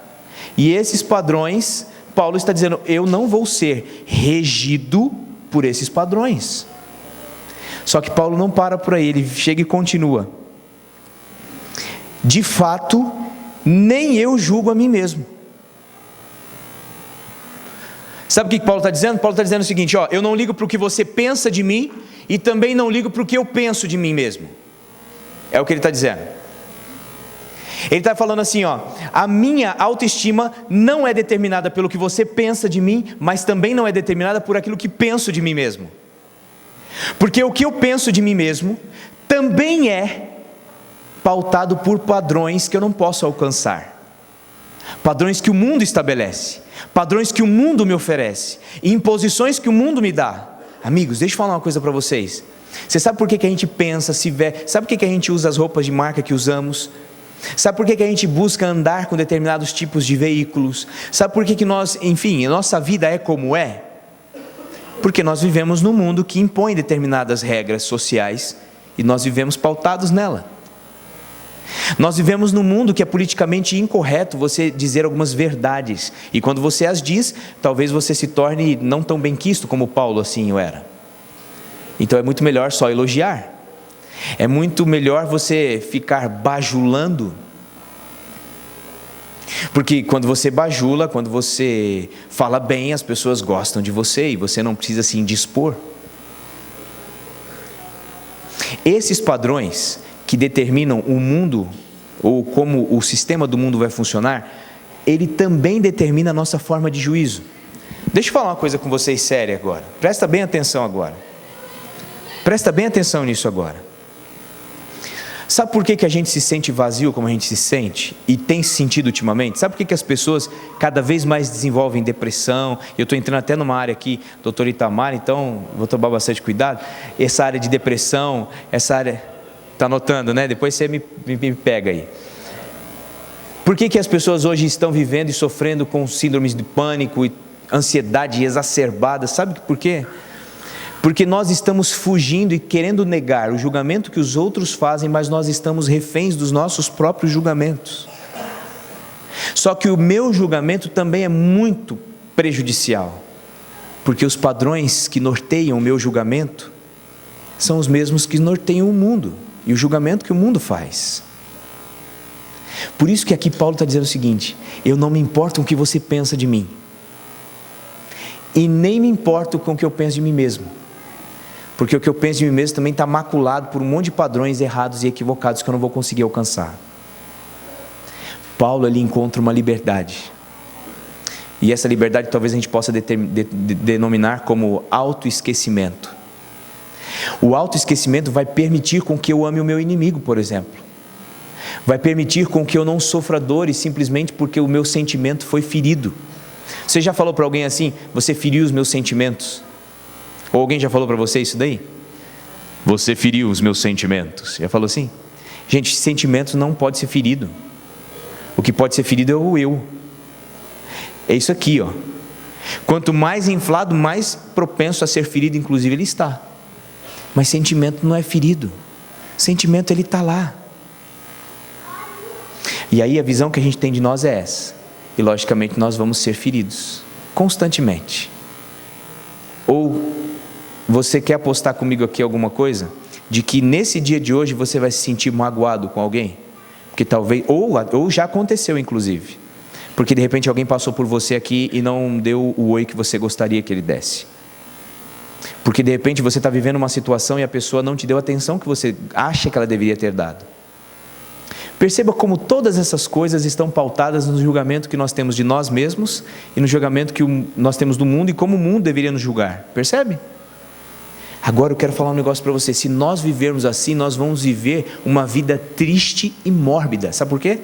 e esses padrões, Paulo está dizendo, eu não vou ser regido por esses padrões. Só que Paulo não para por aí, ele chega e continua. De fato, nem eu julgo a mim mesmo. Sabe o que Paulo está dizendo? Paulo está dizendo o seguinte, eu não ligo para o que você pensa de mim, e também não ligo para o que eu penso de mim mesmo. É o que ele está dizendo. Ele está falando assim, a minha autoestima não é determinada pelo que você pensa de mim, mas também não é determinada por aquilo que penso de mim mesmo. Porque o que eu penso de mim mesmo também é pautado por padrões que eu não posso alcançar. Padrões que o mundo estabelece, padrões que o mundo me oferece, imposições que o mundo me dá. Amigos, deixa eu falar uma coisa para vocês. Você sabe por que a gente pensa, se vê, sabe por que a gente usa as roupas de marca que usamos? Sabe por que a gente busca andar com determinados tipos de veículos? Sabe por que nós, enfim, a nossa vida é como é? Porque nós vivemos num mundo que impõe determinadas regras sociais e nós vivemos pautados nela. Nós vivemos num mundo que é politicamente incorreto você dizer algumas verdades, e quando você as diz, talvez você se torne não tão bem quisto como Paulo assim o era. Então é muito melhor só elogiar. É muito melhor você ficar bajulando, porque quando você bajula, quando você fala bem, as pessoas gostam de você e você não precisa se indispor. Esses padrões que determinam o mundo, ou como o sistema do mundo vai funcionar, ele também determina a nossa forma de juízo. Deixa eu falar uma coisa com vocês séria agora, presta bem atenção agora, presta bem atenção nisso agora. Sabe por que a gente se sente vazio como a gente se sente? E tem se sentido ultimamente? Sabe por que as pessoas cada vez mais desenvolvem depressão? Eu estou entrando até numa área aqui, doutor Itamar, então vou tomar bastante cuidado. Essa área de depressão, essa área... Está anotando, né? Depois você me pega aí. Por que as pessoas hoje estão vivendo e sofrendo com síndromes de pânico e ansiedade exacerbada? Sabe por quê? Porque nós estamos fugindo e querendo negar o julgamento que os outros fazem, mas nós estamos reféns dos nossos próprios julgamentos. Só que o meu julgamento também é muito prejudicial, porque os padrões que norteiam o meu julgamento são os mesmos que norteiam o mundo e o julgamento que o mundo faz. Por isso que aqui Paulo está dizendo o seguinte: eu não me importo com o que você pensa de mim, e nem me importo com o que eu penso de mim mesmo, porque o que eu penso de mim mesmo também está maculado por um monte de padrões errados e equivocados que eu não vou conseguir alcançar. Paulo ali encontra uma liberdade, e essa liberdade talvez a gente possa denominar como autoesquecimento. O autoesquecimento vai permitir com que eu ame o meu inimigo, por exemplo. Vai permitir com que eu não sofra dores simplesmente porque o meu sentimento foi ferido. Você já falou para alguém assim: você feriu os meus sentimentos? Ou alguém já falou para você isso daí? Você feriu os meus sentimentos. Já falou assim? Gente, sentimento não pode ser ferido. O que pode ser ferido é o eu. É isso aqui, ó. Quanto mais inflado, mais propenso a ser ferido, inclusive, ele está. Mas sentimento não é ferido. Sentimento, ele está lá. E aí a visão que a gente tem de nós é essa. E logicamente nós vamos ser feridos constantemente. Ou você quer apostar comigo aqui alguma coisa? De que nesse dia de hoje você vai se sentir magoado com alguém? Porque talvez, ou já aconteceu inclusive. Porque de repente alguém passou por você aqui e não deu o oi que você gostaria que ele desse. Porque de repente você está vivendo uma situação e a pessoa não te deu a atenção que você acha que ela deveria ter dado. Perceba como todas essas coisas estão pautadas no julgamento que nós temos de nós mesmos e no julgamento que nós temos do mundo e como o mundo deveria nos julgar. Percebe? Agora eu quero falar um negócio para você. Se nós vivermos assim, nós vamos viver uma vida triste e mórbida. Sabe por quê?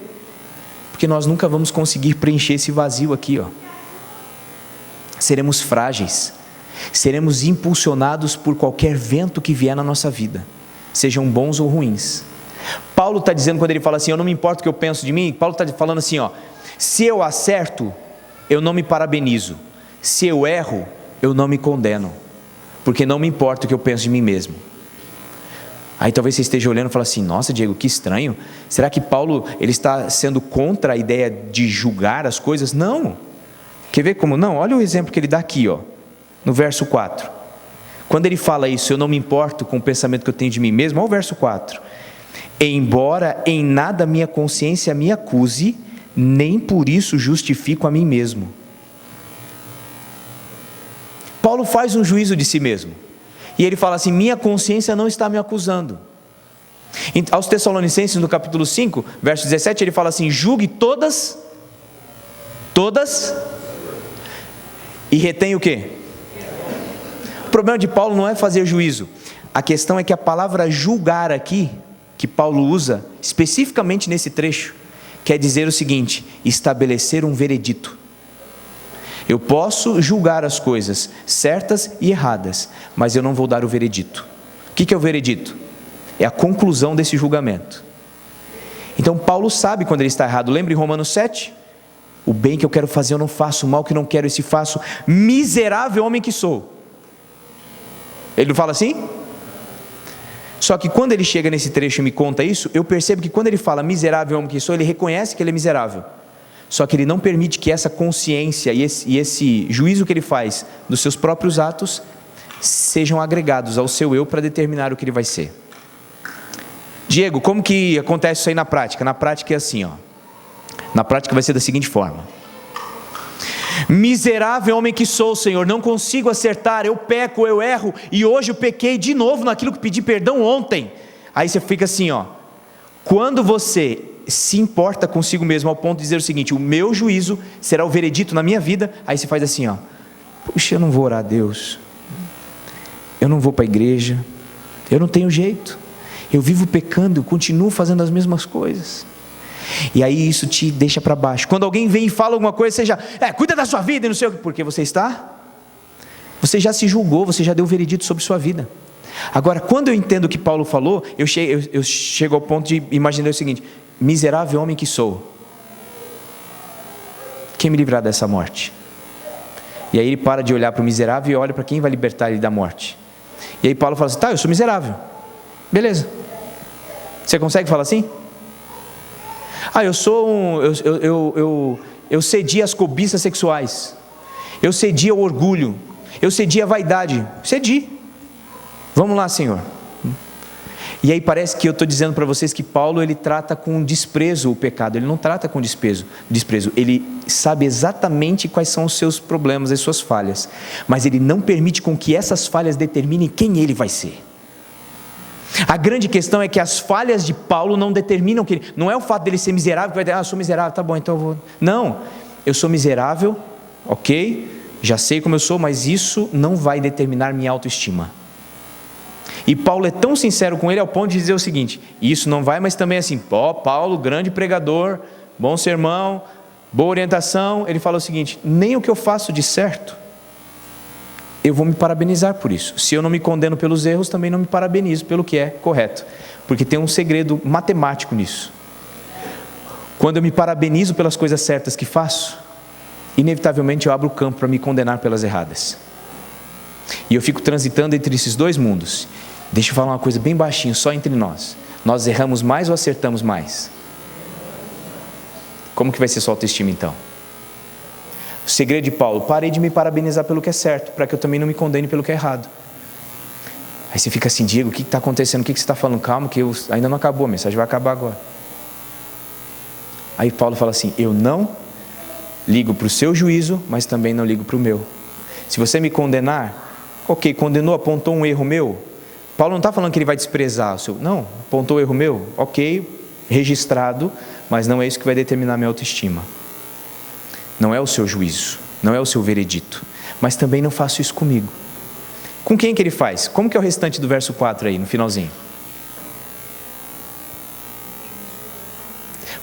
Porque nós nunca vamos conseguir preencher esse vazio aqui, ó. Seremos frágeis. Seremos impulsionados por qualquer vento que vier na nossa vida, sejam bons ou ruins. Paulo está dizendo, quando ele fala assim: eu não me importo o que eu penso de mim. Paulo está falando assim, ó: se eu acerto, eu não me parabenizo. Se eu erro, eu não me condeno, porque não me importa o que eu penso de mim mesmo. Aí talvez você esteja olhando e fala assim: nossa, Diego, que estranho. Será que Paulo ele está sendo contra a ideia de julgar as coisas? Não. Quer ver como não? Olha o exemplo que ele dá aqui, ó, no verso 4. Quando ele fala isso: eu não me importo com o pensamento que eu tenho de mim mesmo. Olha o verso 4. Embora em nada minha consciência me acuse, nem por isso justifico a mim mesmo. Paulo faz um juízo de si mesmo. E ele fala assim: minha consciência não está me acusando. Aos Tessalonicenses, no capítulo 5, verso 17, ele fala assim: julgue todas, e retém o quê? O problema de Paulo não é fazer juízo. A questão é que a palavra julgar aqui, que Paulo usa especificamente nesse trecho, quer dizer o seguinte: estabelecer um veredito. Eu posso julgar as coisas certas e erradas, mas eu não vou dar o veredito. O que é o veredito? É a conclusão desse julgamento. Então Paulo sabe quando ele está errado. Lembra em Romanos 7? O bem que eu quero fazer eu não faço, o mal que não quero esse faço, miserável homem que sou. Ele não fala assim? Só que quando ele chega nesse trecho e me conta isso, eu percebo que quando ele fala miserável homem que sou, ele reconhece que ele é miserável. Só que ele não permite que essa consciência e esse juízo que ele faz dos seus próprios atos sejam agregados ao seu eu para determinar o que ele vai ser. Diego, como que acontece isso aí na prática? Na prática é assim, ó. Na prática vai ser da seguinte forma: miserável homem que sou, Senhor, não consigo acertar, eu peco, eu erro, e hoje eu pequei de novo naquilo que pedi perdão ontem. Aí você fica assim, ó. Quando você se importa consigo mesmo ao ponto de dizer o seguinte: o meu juízo será o veredito na minha vida, aí você faz assim, ó: puxa, eu não vou orar a Deus, eu não vou para a igreja, eu não tenho jeito, eu vivo pecando, eu continuo fazendo as mesmas coisas. E aí isso te deixa para baixo. Quando alguém vem e fala alguma coisa, você já, cuida da sua vida e não sei o que, porque você já se julgou, você já deu o veredito sobre sua vida. Agora, quando eu entendo o que Paulo falou, eu chego ao ponto de imaginar o seguinte: miserável homem que sou, quem me livrar dessa morte? E aí ele para de olhar para o miserável e olha para quem vai libertar ele da morte. E aí Paulo fala assim: tá, eu sou miserável, beleza. Você consegue falar assim? Eu cedi às cobiças sexuais, eu cedi ao orgulho, eu cedi à vaidade, cedi. Vamos lá, Senhor. E aí parece que eu estou dizendo para vocês que Paulo ele trata com desprezo o pecado. Ele não trata com desprezo. Ele sabe exatamente quais são os seus problemas, as suas falhas, mas ele não permite com que essas falhas determinem quem ele vai ser. A grande questão é que as falhas de Paulo não determinam que ele, não é o fato dele ser miserável que vai dizer: eu sou miserável, tá bom, então eu vou. Não, eu sou miserável, ok, já sei como eu sou, mas isso não vai determinar minha autoestima. E Paulo é tão sincero com ele ao ponto de dizer o seguinte: isso não vai, mas também assim, Paulo, grande pregador, bom sermão, Boa orientação, ele fala o seguinte: nem o que eu faço de certo, eu vou me parabenizar por isso. Se eu não me condeno pelos erros, também não me parabenizo pelo que é correto. Porque tem um segredo matemático nisso. Quando eu me parabenizo pelas coisas certas que faço, inevitavelmente eu abro o campo para me condenar pelas erradas. E eu fico transitando entre esses dois mundos. Deixa eu falar uma coisa bem baixinho, só entre nós. Nós erramos mais ou acertamos mais? Como que vai ser sua autoestima então? O segredo de Paulo: parei de me parabenizar pelo que é certo, para que eu também não me condene pelo que é errado. Aí você fica assim: Diego, o que está acontecendo? O que você está falando? Calma, que ainda não acabou, a mensagem vai acabar agora. Aí Paulo fala assim: eu não ligo para o seu juízo, mas também não ligo para o meu. Se você me condenar, ok, condenou, apontou um erro meu. Paulo não está falando que ele vai desprezar o seu, não, apontou o erro meu, ok, registrado, mas não é isso que vai determinar a minha autoestima. Não é o seu juízo, não é o seu veredito, mas também não faço isso comigo. Com quem que ele faz? Como que é o restante do verso 4 aí, no finalzinho?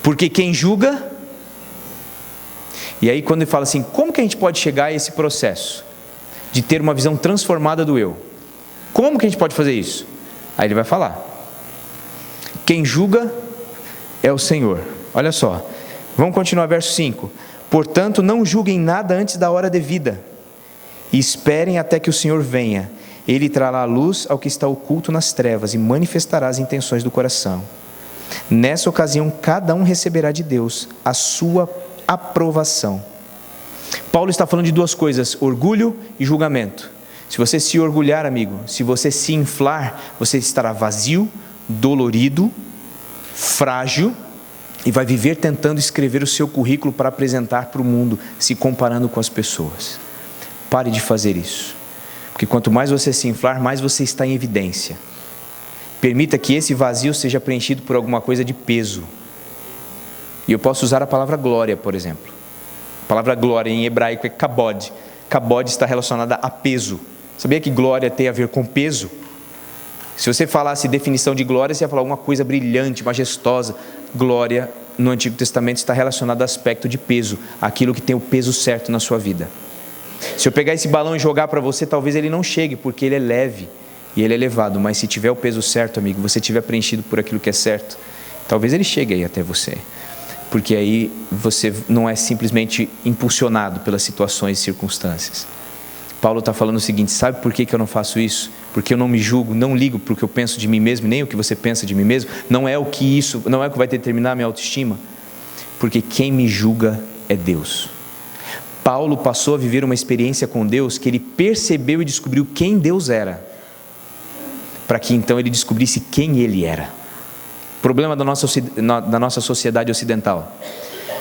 Porque quem julga... E aí quando ele fala assim, como que a gente pode chegar a esse processo de ter uma visão transformada do eu? Como que a gente pode fazer isso? Aí ele vai falar: quem julga é o Senhor. Olha só, vamos continuar verso 5. Portanto, não julguem nada antes da hora devida, e esperem até que o Senhor venha. Ele trará a luz ao que está oculto nas trevas e manifestará as intenções do coração. Nessa ocasião, cada um receberá de Deus a sua aprovação. Paulo está falando de duas coisas: orgulho e julgamento. Se você se orgulhar, amigo, se você se inflar, você estará vazio, dolorido, frágil, e vai viver tentando escrever o seu currículo para apresentar para o mundo, se comparando com as pessoas. Pare de fazer isso, porque quanto mais você se inflar, mais você está em evidência. Permita que esse vazio seja preenchido por alguma coisa de peso. E eu posso usar a palavra glória, por exemplo. A palavra glória em hebraico é kabod. Kabod está relacionada a peso. Sabia que glória tem a ver com peso? Se você falasse definição de glória, você ia falar alguma coisa brilhante, majestosa. Glória, no Antigo Testamento, está relacionada ao aspecto de peso, aquilo que tem o peso certo na sua vida. Se eu pegar esse balão e jogar para você, talvez ele não chegue, porque ele é leve e ele é elevado. Mas se tiver o peso certo, amigo, você tiver preenchido por aquilo que é certo, talvez ele chegue aí até você. Porque aí você não é simplesmente impulsionado pelas situações e circunstâncias. Paulo está falando o seguinte: sabe por que eu não faço isso? Porque eu não me julgo, não ligo para o que eu penso de mim mesmo, nem o que você pensa de mim mesmo. Não é o que vai determinar a minha autoestima. Porque quem me julga é Deus. Paulo passou a viver uma experiência com Deus que ele percebeu e descobriu quem Deus era, para que então ele descobrisse quem ele era. Problema da nossa sociedade ocidental: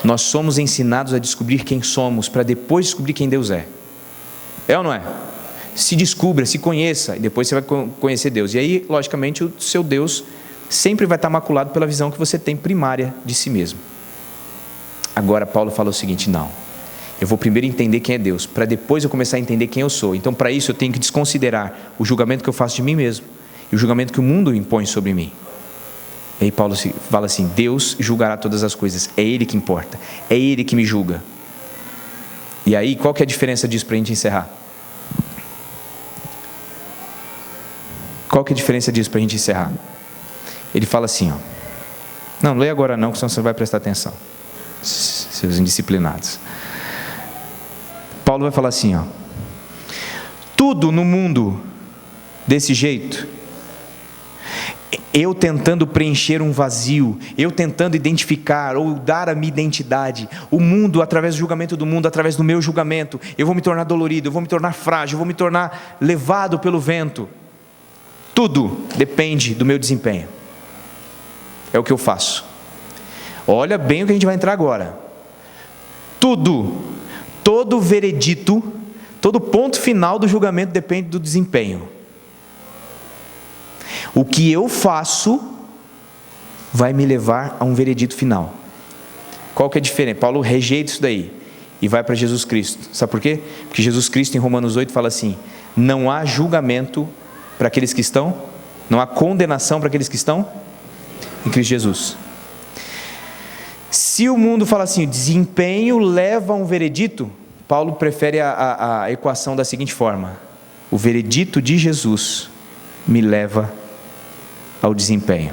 nós somos ensinados a descobrir quem somos, para depois descobrir quem Deus é. É ou não é? Se descubra, se conheça, e depois você vai conhecer Deus. E aí, logicamente, o seu Deus sempre vai estar maculado pela visão que você tem primária de si mesmo. Agora Paulo fala o seguinte: não, eu vou primeiro entender quem é Deus, para depois eu começar a entender quem eu sou. Então, para isso eu tenho que desconsiderar o julgamento que eu faço de mim mesmo e o julgamento que o mundo impõe sobre mim. E aí Paulo fala assim: Deus julgará todas as coisas, é Ele que importa, é Ele que me julga. E aí, qual que é a diferença disso para a gente encerrar? Qual que é a diferença disso para a gente encerrar? Ele fala assim, ó. Não, leia agora não, que senão você não vai prestar atenção. Seus indisciplinados. Paulo vai falar assim, ó. Tudo no mundo desse jeito, eu tentando preencher um vazio, eu tentando identificar ou dar a minha identidade, o mundo, através do julgamento do mundo, através do meu julgamento, eu vou me tornar dolorido, eu vou me tornar frágil, eu vou me tornar levado pelo vento. Tudo depende do meu desempenho. É o que eu faço. Olha bem o que a gente vai entrar agora. Todo veredito, todo ponto final do julgamento depende do desempenho. O que eu faço vai me levar a um veredito final. Qual que é a diferença? Paulo rejeita isso daí e vai para Jesus Cristo. Sabe por quê? Porque Jesus Cristo em Romanos 8 fala assim: não há julgamento para aqueles que estão, não há condenação para aqueles que estão em Cristo Jesus. Se o mundo fala assim, desempenho leva a um veredito, Paulo prefere a equação da seguinte forma: o veredito de Jesus me leva ao desempenho.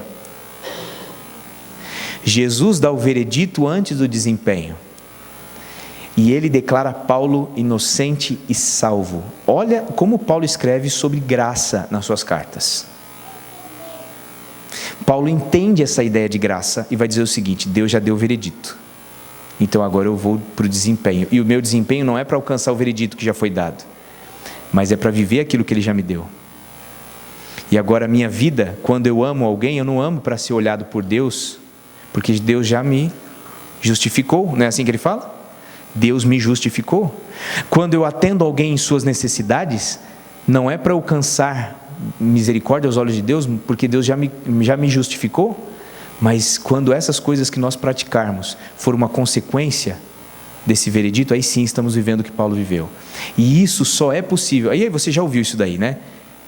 Jesus dá o veredito antes do desempenho. E ele declara Paulo inocente e salvo. Olha como Paulo escreve sobre graça nas suas cartas. Paulo entende essa ideia de graça e vai dizer o seguinte: Deus já deu o veredito, então agora eu vou para o desempenho. E o meu desempenho não é para alcançar o veredito que já foi dado, mas é para viver aquilo que Ele já me deu. E agora a minha vida, quando eu amo alguém, eu não amo para ser olhado por Deus, porque Deus já me justificou. Não é assim que ele fala? Deus me justificou. Quando eu atendo alguém em suas necessidades, não é para alcançar misericórdia aos olhos de Deus, porque Deus já me justificou. Mas quando essas coisas que nós praticarmos for uma consequência desse veredito, aí sim estamos vivendo o que Paulo viveu. E isso só é possível. Aí você já ouviu isso daí, né?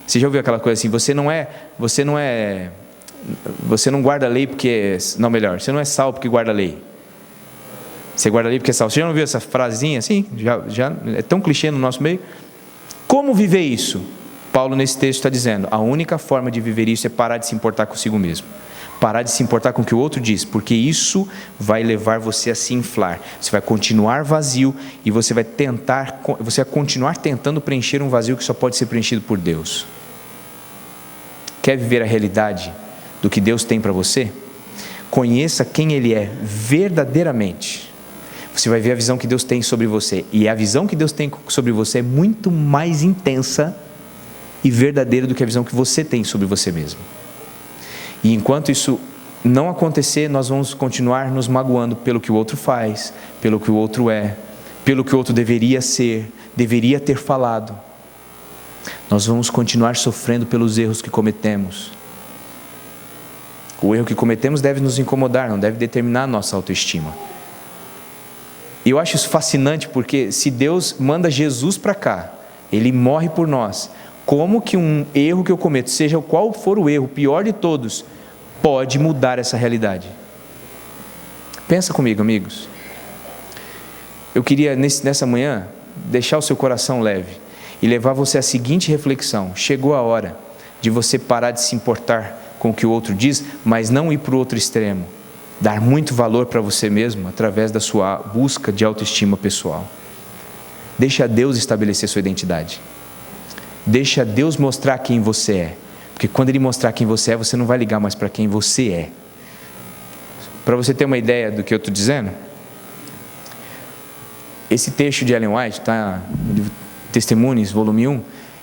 Você já ouviu aquela coisa assim: você não guarda a lei porque... Não, melhor, você não é sal porque guarda a lei. Você guarda a lei porque é sal. Você já não viu essa frasezinha assim? Já é tão clichê no nosso meio. Como viver isso? Paulo nesse texto está dizendo: a única forma de viver isso é parar de se importar consigo mesmo. Parar de se importar com o que o outro diz, porque isso vai levar você a se inflar. Você vai continuar vazio e você vai continuar tentando preencher um vazio que só pode ser preenchido por Deus. Quer viver a realidade do que Deus tem para você? Conheça quem Ele é verdadeiramente. Você vai ver a visão que Deus tem sobre você. E a visão que Deus tem sobre você é muito mais intensa e verdadeira do que a visão que você tem sobre você mesmo. E enquanto isso não acontecer, nós vamos continuar nos magoando pelo que o outro faz, pelo que o outro é, pelo que o outro deveria ser, deveria ter falado. Nós vamos continuar sofrendo pelos erros que cometemos. O erro que cometemos deve nos incomodar, não deve determinar a nossa autoestima. E eu acho isso fascinante, porque se Deus manda Jesus para cá, Ele morre por nós, como que um erro que eu cometo, seja qual for o erro, o pior de todos, pode mudar essa realidade? Pensa comigo, amigos. Eu queria nessa manhã deixar o seu coração leve e levar você à seguinte reflexão: chegou a hora de você parar de se importar com o que o outro diz, mas não ir para o outro extremo, dar muito valor para você mesmo através da sua busca de autoestima pessoal. Deixa Deus estabelecer sua identidade. Deixa Deus mostrar quem você é, porque quando Ele mostrar quem você é, você não vai ligar mais para quem você é. Para você ter uma ideia do que eu estou dizendo, esse texto de Ellen White, está no livro Testemunhos, volume 1,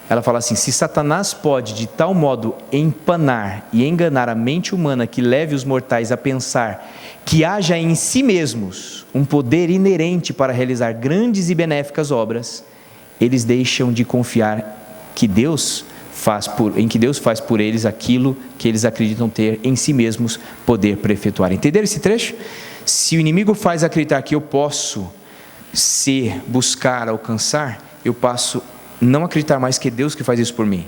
ela fala assim: se Satanás pode de tal modo empanar e enganar a mente humana que leve os mortais a pensar que haja em si mesmos um poder inerente para realizar grandes e benéficas obras, eles deixam de confiar em que Deus faz por eles aquilo que eles acreditam ter em si mesmos poder para efetuar. Entenderam esse trecho? Se o inimigo faz acreditar que eu posso ser, buscar, alcançar, eu passo a não acreditar mais que é Deus que faz isso por mim.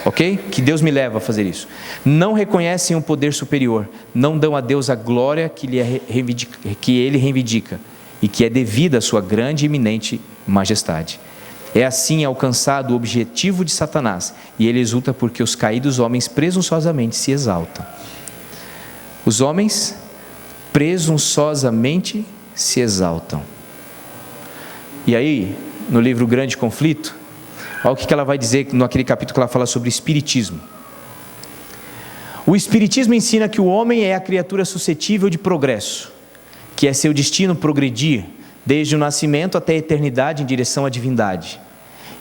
Ok? Que Deus me leva a fazer isso. Não reconhecem um poder superior, não dão a Deus a glória que Ele reivindica e que é devida à sua grande e iminente majestade. É assim alcançado o objetivo de Satanás, e ele exulta porque os caídos homens presunçosamente se exaltam. Os homens presunçosamente se exaltam. E aí, no livro Grande Conflito, olha o que ela vai dizer naquele capítulo que ela fala sobre espiritismo. O espiritismo ensina que o homem é a criatura suscetível de progresso, que é seu destino progredir desde o nascimento até a eternidade em direção à divindade.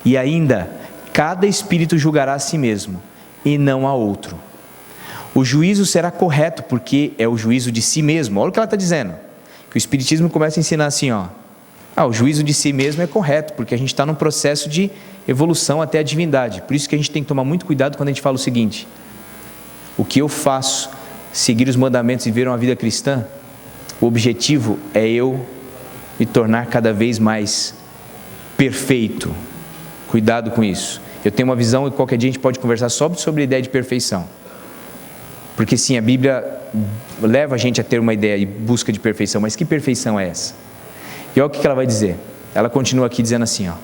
E ainda, cada espírito julgará a si mesmo e não a outro. O juízo será correto porque é o juízo de si mesmo. Olha o que ela está dizendo. Que o espiritismo começa a ensinar assim, o juízo de si mesmo é correto, porque a gente está num processo de evolução até a divindade. Por isso que a gente tem que tomar muito cuidado quando a gente fala o seguinte: o que eu faço, seguir os mandamentos e viver uma vida cristã, o objetivo é eu me tornar cada vez mais perfeito. Cuidado com isso. Eu tenho uma visão e qualquer dia a gente pode conversar só sobre a ideia de perfeição. Porque sim, a Bíblia leva a gente a ter uma ideia e busca de perfeição, mas que perfeição é essa? E olha o que ela vai dizer. Ela continua aqui dizendo assim, ó: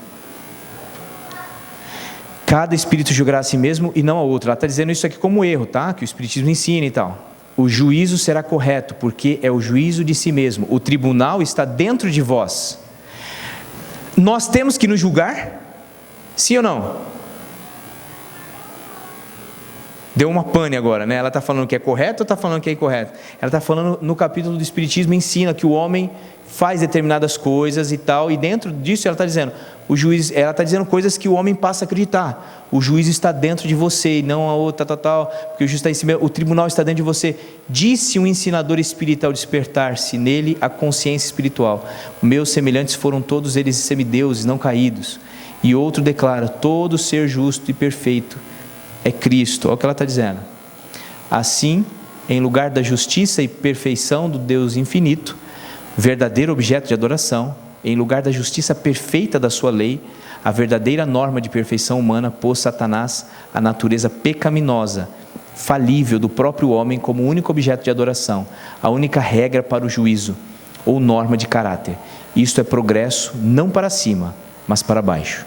cada espírito julgará a si mesmo e não a outro. Ela está dizendo isso aqui como erro, tá? Que o Espiritismo ensina e tal. O juízo será correto, porque é o juízo de si mesmo. O tribunal está dentro de vós. Nós temos que nos julgar? Sim ou não? Deu uma pane agora, né? Ela está falando que é correto ou está falando que é incorreto? Ela está falando no capítulo do Espiritismo, ensina que o homem faz determinadas coisas e tal, e dentro disso ela está dizendo, ela está dizendo coisas que o homem passa a acreditar. O juízo está dentro de você e não a outra, tal, porque o juízo está em cima, o tribunal está dentro de você. Disse um ensinador espírita ao despertar-se nele a consciência espiritual: meus semelhantes foram todos eles semideuses, não caídos. E outro declara: todo ser justo e perfeito é Cristo. Olha o que ela está dizendo. Assim, em lugar da justiça e perfeição do Deus infinito, verdadeiro objeto de adoração, em lugar da justiça perfeita da sua lei, a verdadeira norma de perfeição humana, pôs Satanás a natureza pecaminosa, falível do próprio homem como único objeto de adoração, a única regra para o juízo, ou norma de caráter. Isto é progresso não para cima, mas para baixo.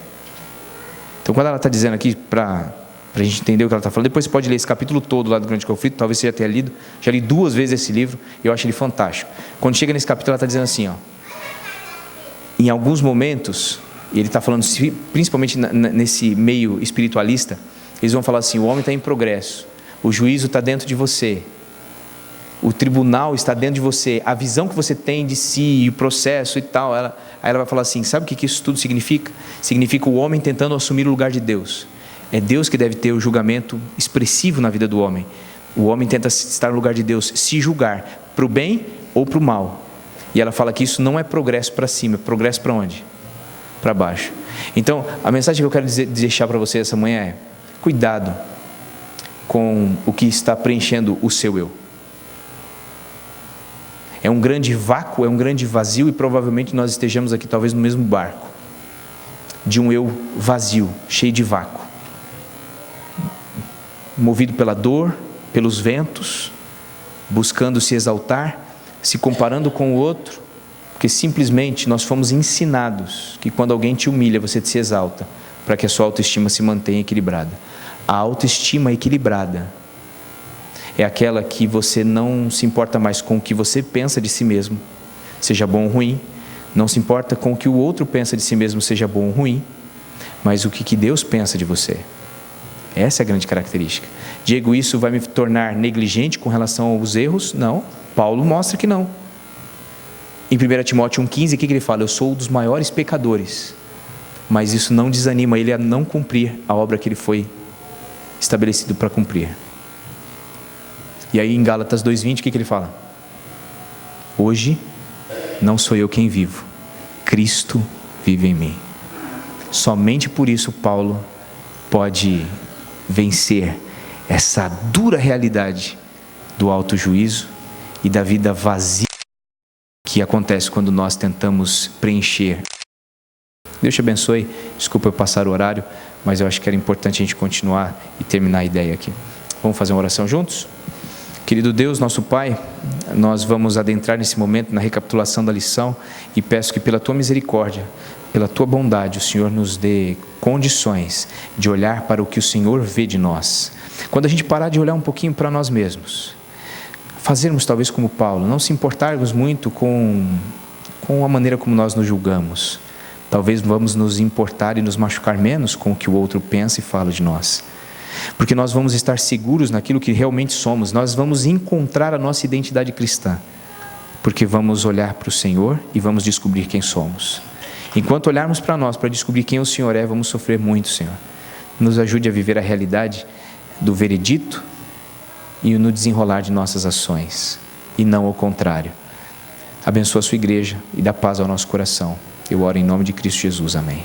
Então, quando ela está dizendo aqui, para a gente entender o que ela está falando, depois você pode ler esse capítulo todo lá do Grande Conflito, talvez você já tenha lido, já li 2 vezes esse livro, e eu acho ele fantástico. Quando chega nesse capítulo, ela está dizendo assim, ó: em alguns momentos, e ele está falando principalmente nesse meio espiritualista, eles vão falar assim: o homem está em progresso, o juízo está dentro de você, o tribunal está dentro de você, a visão que você tem de si, o processo e tal. Aí ela vai falar assim: sabe o que isso tudo significa? Significa o homem tentando assumir o lugar de Deus. É Deus que deve ter o julgamento expressivo na vida do homem. O homem tenta estar no lugar de Deus, se julgar para o bem ou para o mal. E ela fala que isso não é progresso para cima, é progresso para onde? Para baixo. Então, a mensagem que eu quero deixar para você essa manhã é: cuidado com o que está preenchendo o seu eu. É um grande vácuo, é um grande vazio, e provavelmente nós estejamos aqui talvez no mesmo barco, de um eu vazio, cheio de vácuo, movido pela dor, pelos ventos, buscando se exaltar, se comparando com o outro, porque simplesmente nós fomos ensinados que quando alguém te humilha, você se exalta, para que a sua autoestima se mantenha equilibrada. A autoestima equilibrada é aquela que você não se importa mais com o que você pensa de si mesmo, seja bom ou ruim, não se importa com o que o outro pensa de si mesmo, seja bom ou ruim, mas o que Deus pensa de você. Essa é a grande característica. Diego, isso vai me tornar negligente com relação aos erros? Não, Paulo mostra que não. Em 1 Timóteo 1,15, o que ele fala? Eu sou um dos maiores pecadores, mas isso não desanima ele a não cumprir a obra que ele foi estabelecido para cumprir. E aí em Gálatas 2,20, o que ele fala? Hoje não sou eu quem vivo, Cristo vive em mim. Somente por isso Paulo pode vencer essa dura realidade do autojuízo e da vida vazia que acontece quando nós tentamos preencher. Deus te abençoe. Desculpa eu passar o horário, mas eu acho que era importante a gente continuar e terminar a ideia aqui. Vamos fazer uma oração juntos? Querido Deus, nosso Pai, nós vamos adentrar nesse momento na recapitulação da lição e peço que pela Tua misericórdia, pela Tua bondade, o Senhor nos dê condições de olhar para o que o Senhor vê de nós. Quando a gente parar de olhar um pouquinho para nós mesmos, fazermos talvez como Paulo, não se importarmos muito com a maneira como nós nos julgamos. Talvez vamos nos importar e nos machucar menos com o que o outro pensa e fala de nós. Porque nós vamos estar seguros naquilo que realmente somos, nós vamos encontrar a nossa identidade cristã, porque vamos olhar para o Senhor e vamos descobrir quem somos. Enquanto olharmos para nós, para descobrir quem o Senhor é, vamos sofrer muito, Senhor. Nos ajude a viver a realidade do veredito e no desenrolar de nossas ações, e não ao contrário. Abençoa a sua igreja e dá paz ao nosso coração. Eu oro em nome de Cristo Jesus. Amém.